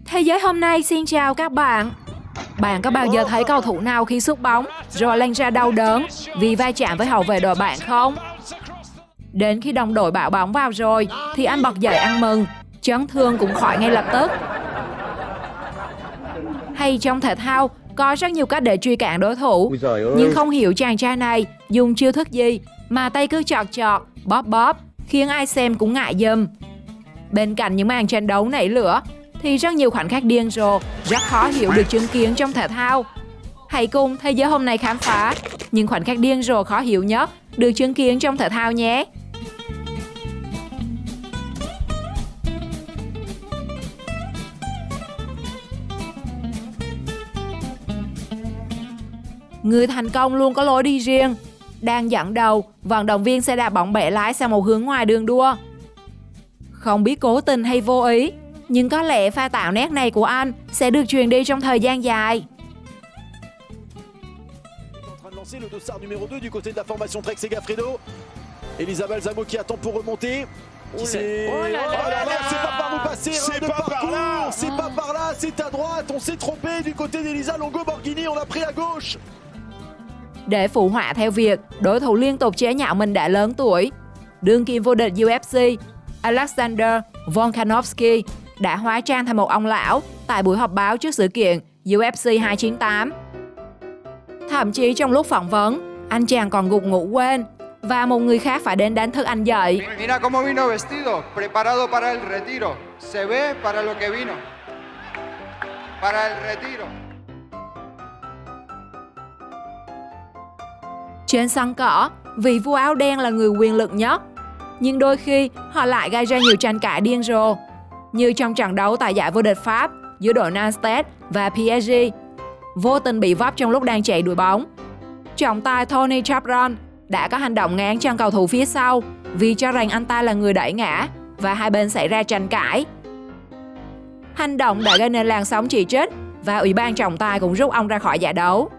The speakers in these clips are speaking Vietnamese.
Thế giới hôm nay xin chào các bạn. Bạn có bao giờ thấy cầu thủ nào khi sút bóng rồi lăn ra đau đớn vì va chạm với hậu vệ đội bạn không? Đến khi đồng đội bảo bóng vào rồi thì anh bật dậy ăn mừng, chấn thương cũng khỏi ngay lập tức. Hay trong thể thao, có rất nhiều cách để truy cản đối thủ, nhưng không hiểu chàng trai này dùng chiêu thức gì mà tay cứ chọt chọt, bóp bóp, khiến ai xem cũng ngại giùm. Bên cạnh những màn tranh đấu nảy lửa, thì rất nhiều khoảnh khắc điên rồ, rất khó hiểu được chứng kiến trong thể thao. Hãy cùng thế giới hôm nay khám phá những khoảnh khắc điên rồ khó hiểu nhất được chứng kiến trong thể thao nhé. Người thành công luôn có lối đi riêng. Đang dẫn đầu, vận động viên xe đạp bóng bẻ lái sang một hướng ngoài đường đua. Không biết cố tình hay vô ý, nhưng có lẽ pha tạo nét này của anh sẽ được truyền đi trong thời gian dài. Elisa Balsamo qui attend pour remonter. C'est pas par nous passer, de parcours. C'est pas par là, c'est à droite. On s'est trompé du côté d'Elisa Longo Borghini, on a pris à gauche. Để phụ họa theo việc đối thủ liên tục chế nhạo mình đã lớn tuổi, đương kim vô địch UFC Alexander Volkanovski đã hóa trang thành một ông lão tại buổi họp báo trước sự kiện UFC 298. Thậm chí trong lúc phỏng vấn, anh chàng còn gục ngủ quên và một người khác phải đến đánh thức anh dậy. Mira cómo vino vestido, preparado para el retiro. Se ve para lo que vino. Para el retiro. Trên sân cỏ, vị vua áo đen là người quyền lực nhất, nhưng đôi khi họ lại gây ra nhiều tranh cãi điên rồ, như trong trận đấu tại giải vô địch Pháp giữa đội Nantes và PSG, vô tình bị vấp trong lúc đang chạy đuổi bóng. Trọng tài Tony Chapron đã có hành động ngáng chân cầu thủ phía sau vì cho rằng anh ta là người đẩy ngã và hai bên xảy ra tranh cãi. Hành động đã gây nên làn sóng chỉ trích và ủy ban trọng tài cũng rút ông ra khỏi giải đấu.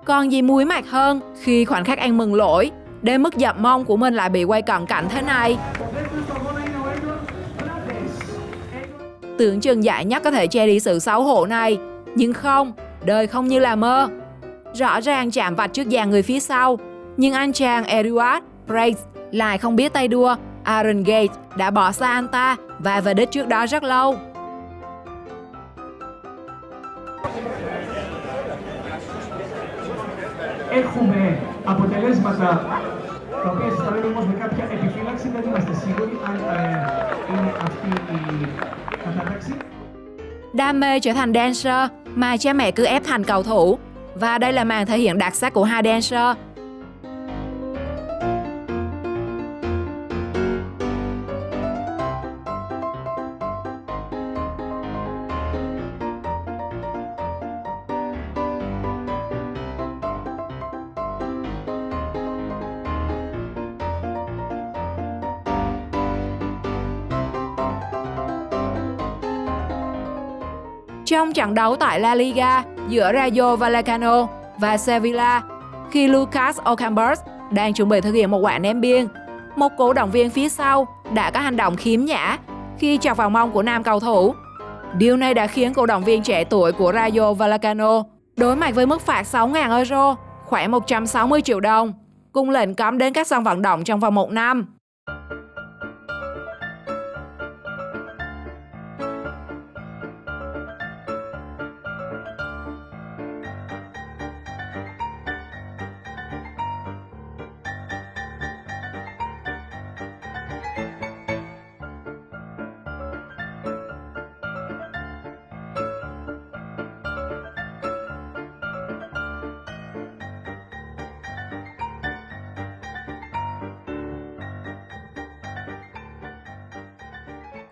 Còn gì muối mặt hơn khi khoảnh khắc ăn mừng lỗi đến mức dập mông của mình lại bị quay cận cảnh thế này. Tưởng chừng giải nhất có thể che đi sự xấu hổ này, nhưng không, đời không như là mơ. Rõ ràng chạm vạch trước dàn người phía sau, nhưng anh chàng Eduard Preis lại không biết tay đua. Aaron Gates đã bỏ xa anh ta và về đích trước đó rất lâu. Έχουμε αποτελέσματα τα οποία συσταμένουν όμως με κάποια επιφύλαξη, δεν είμαστε σίγουροι αν είναι αυτή η κατάταξη. Đam mê trở thành dancer mà cha mẹ cứ ép thành cầu thủ, và đây là màn thể hiện đặc sắc của hai dancer. Trong trận đấu tại La Liga giữa Rayo Vallecano và Sevilla, khi Lucas Ocampos đang chuẩn bị thực hiện một quả ném biên, một cổ động viên phía sau đã có hành động khiếm nhã khi chọc vào mông của nam cầu thủ. Điều này đã khiến cổ động viên trẻ tuổi của Rayo Vallecano đối mặt với mức phạt 6.000 euro, khoảng 160 triệu đồng, cùng lệnh cấm đến các sân vận động trong vòng 1 năm.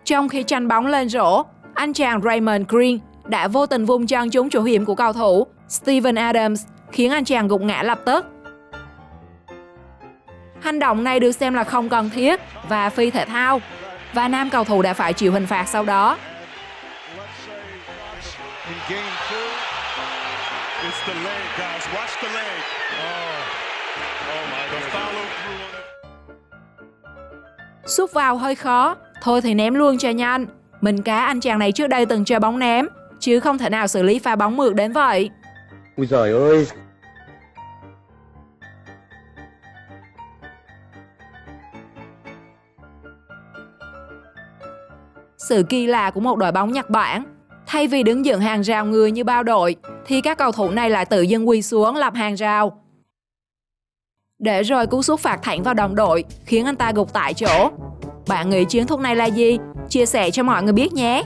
Trong khi tranh bóng lên rổ, anh chàng Raymond Green đã vô tình vung chân trúng chủ hiểm của cầu thủ Steven Adams, khiến anh chàng gục ngã lập tức. Hành động này được xem là không cần thiết và phi thể thao, và nam cầu thủ đã phải chịu hình phạt sau đó. It's the leg, guys. Watch the leg. Oh my Sút vào hơi khó, thôi thì ném luôn cho nhanh. Mình cá anh chàng này trước đây từng chơi bóng ném, chứ không thể nào xử lý pha bóng mượt đến vậy. Ui giời ơi. Sự kỳ lạ của một đội bóng Nhật Bản, thay vì đứng dựng hàng rào người như bao đội, thì các cầu thủ này lại tự dưng quỳ xuống lập hàng rào. Để rồi cú sút phạt thẳng vào đồng đội, khiến anh ta gục tại chỗ. Bạn nghĩ chiến thuật này là gì? Chia sẻ cho mọi người biết nhé!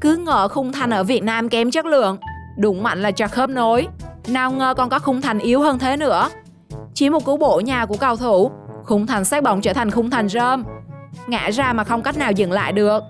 Cứ ngờ khung thành ở Việt Nam kém chất lượng, đụng mạnh là chặt khớp nối. Nào ngờ còn có khung thành yếu hơn thế nữa. Chỉ một cú bổ nhào của cầu thủ, khung thành sát bóng trở thành khung thành rơm. Ngã ra mà không cách nào dừng lại được.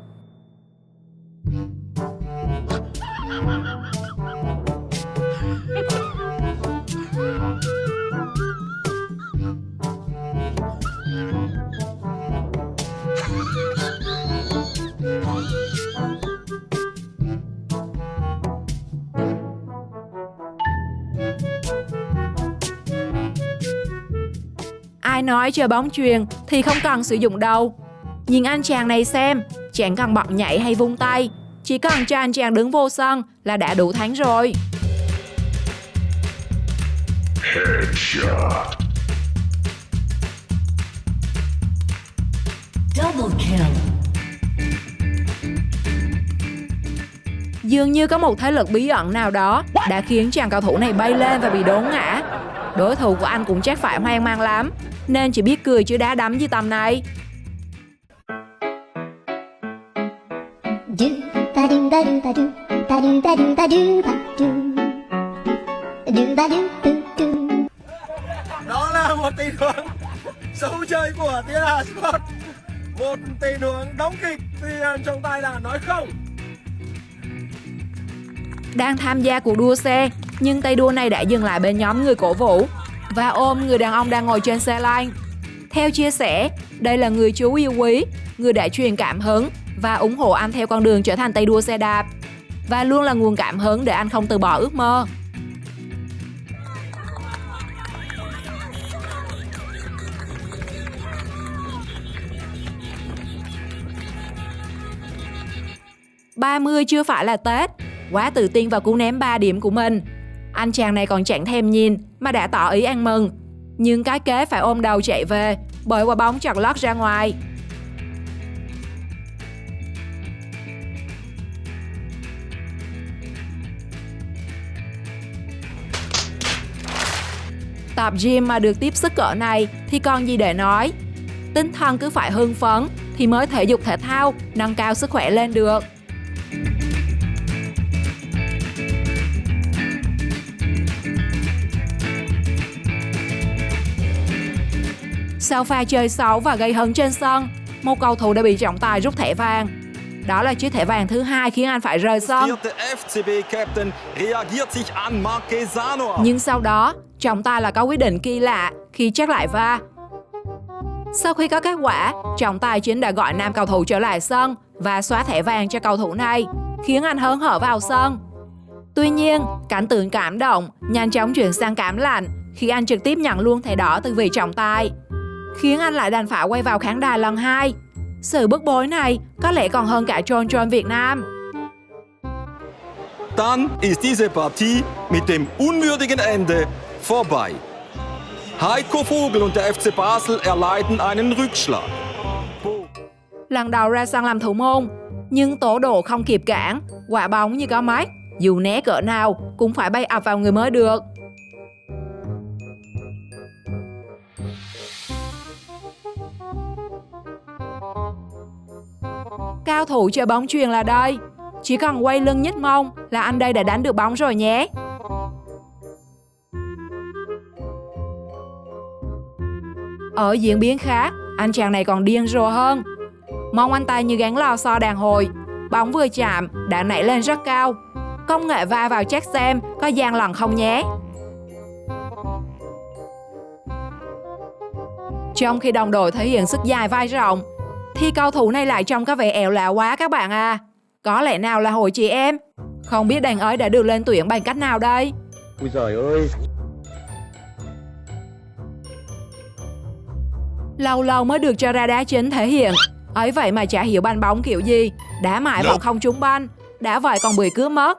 Ai nói chơi bóng chuyền thì không cần sử dụng đâu. Nhìn anh chàng này xem, chẳng cần bật nhảy hay vung tay, chỉ cần cho anh chàng đứng vô sân là đã đủ thắng rồi. Double kill. Dường như có một thế lực bí ẩn nào đó đã khiến chàng cầu thủ này bay lên và bị đốn ngã. Đối thủ của anh cũng chắc phải hoang mang lắm, nên chỉ biết cười chứ đá đấm như tầm này. Đó là một tình huống sâu chơi của Tiên Hà Sport. Một tình huống đóng kịch thì trọng tài đã nói không. Đang tham gia cuộc đua xe, nhưng tay đua này đã dừng lại bên nhóm người cổ vũ và ôm người đàn ông đang ngồi trên xe lanh. Theo chia sẻ, đây là người chú yêu quý, người đã truyền cảm hứng và ủng hộ anh theo con đường trở thành tay đua xe đạp, và luôn là nguồn cảm hứng để anh không từ bỏ ước mơ. "30 chưa phải là Tết", quá tự tin vào cú ném 3 điểm của mình. Anh chàng này còn chẳng thèm nhìn mà đã tỏ ý ăn mừng. Nhưng cái kế phải ôm đầu chạy về bởi quả bóng chật lót ra ngoài. Tập gym mà được tiếp sức cỡ này thì còn gì để nói. Tinh thần cứ phải hưng phấn thì mới thể dục thể thao, nâng cao sức khỏe lên được. Sau pha chơi xấu và gây hấn trên sân, một cầu thủ đã bị trọng tài rút thẻ vàng. Đó là chiếc thẻ vàng thứ 2 khiến anh phải rời sân. Nhưng sau đó, trọng tài lại có quyết định kỳ lạ khi check lại VAR. Sau khi có kết quả, trọng tài chính đã gọi nam cầu thủ trở lại sân và xóa thẻ vàng cho cầu thủ này, khiến anh hớn hở vào sân. Tuy nhiên, cảnh tượng cảm động nhanh chóng chuyển sang cảm lạnh khi anh trực tiếp nhận luôn thẻ đỏ từ vị trọng tài, khiến anh lại đành phải quay vào khán đài lần 2. Sự bức bối này có lẽ còn hơn cả Trôn Việt Nam. Dann ist diese Partie mit dem unwürdigen Ende vorbei. Heiko Vogel und der FC Basel erleiden einen Rückschlag. Lần đầu ra sân làm thủ môn, nhưng tổ độ không kịp cản, quả bóng như có mắt, dù né cỡ nào cũng phải bay ập vào người mới được. Cao thủ chơi bóng chuyền là đây, chỉ cần quay lưng nhích mông là anh đây đã đánh được bóng rồi nhé. Ở diễn biến khác, anh chàng này còn điên rồ hơn. Mông anh ta như gắn lò xo đàn hồi, bóng vừa chạm đã nảy lên rất cao. Công nghệ va vào check xem có gian lận không nhé. Trong khi đồng đội thể hiện sức dài vai rộng, thì cầu thủ này lại trông có vẻ ẻo lả quá các bạn à. Có lẽ nào là hội chị em? Không biết đàn ấy đã được lên tuyển bằng cách nào đây? Ui giời ơi. Lâu lâu mới được cho ra đá chính thể hiện. Ấy vậy mà chả hiểu banh bóng kiểu gì. Đá mãi vẫn không trúng banh. Đã vậy còn bị cướp mất.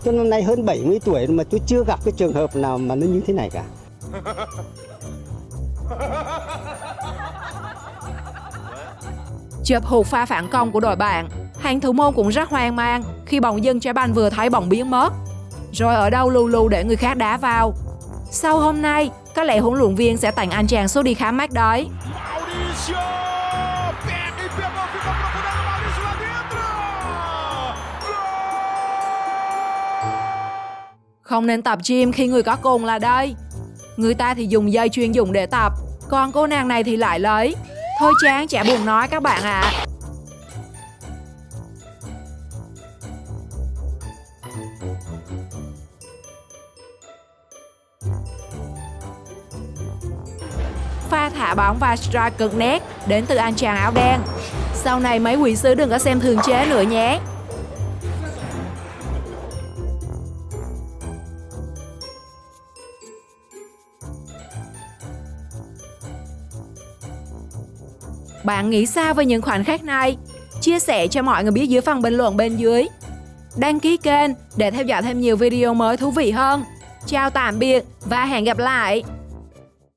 Tôi năm nay hơn 70 tuổi mà tôi chưa gặp cái trường hợp nào mà nó như thế này cả. Chụp hụt pha phản công của đội bạn, hàng thủ môn cũng rất hoang mang khi bỗng dưng trái banh vừa thấy bóng biến mất. Rồi ở đâu lù lù để người khác đá vào. Sau hôm nay, có lẽ huấn luyện viên sẽ tặng anh chàng số đi khám mắt đấy. Không nên tập gym khi người có cùng là đây. Người ta thì dùng dây chuyên dụng để tập, còn cô nàng này thì lại lấy. Thôi chán chả buồn nói các bạn ạ. Pha thả bóng và strike cực nét đến từ anh chàng áo đen. Sau này mấy quỷ sứ đừng có xem thường chế nữa nhé. Bạn nghĩ sao về những khoảnh khắc này? Chia sẻ cho mọi người biết dưới phần bình luận bên dưới. Đăng ký kênh để theo dõi thêm nhiều video mới thú vị hơn. Chào tạm biệt và hẹn gặp lại!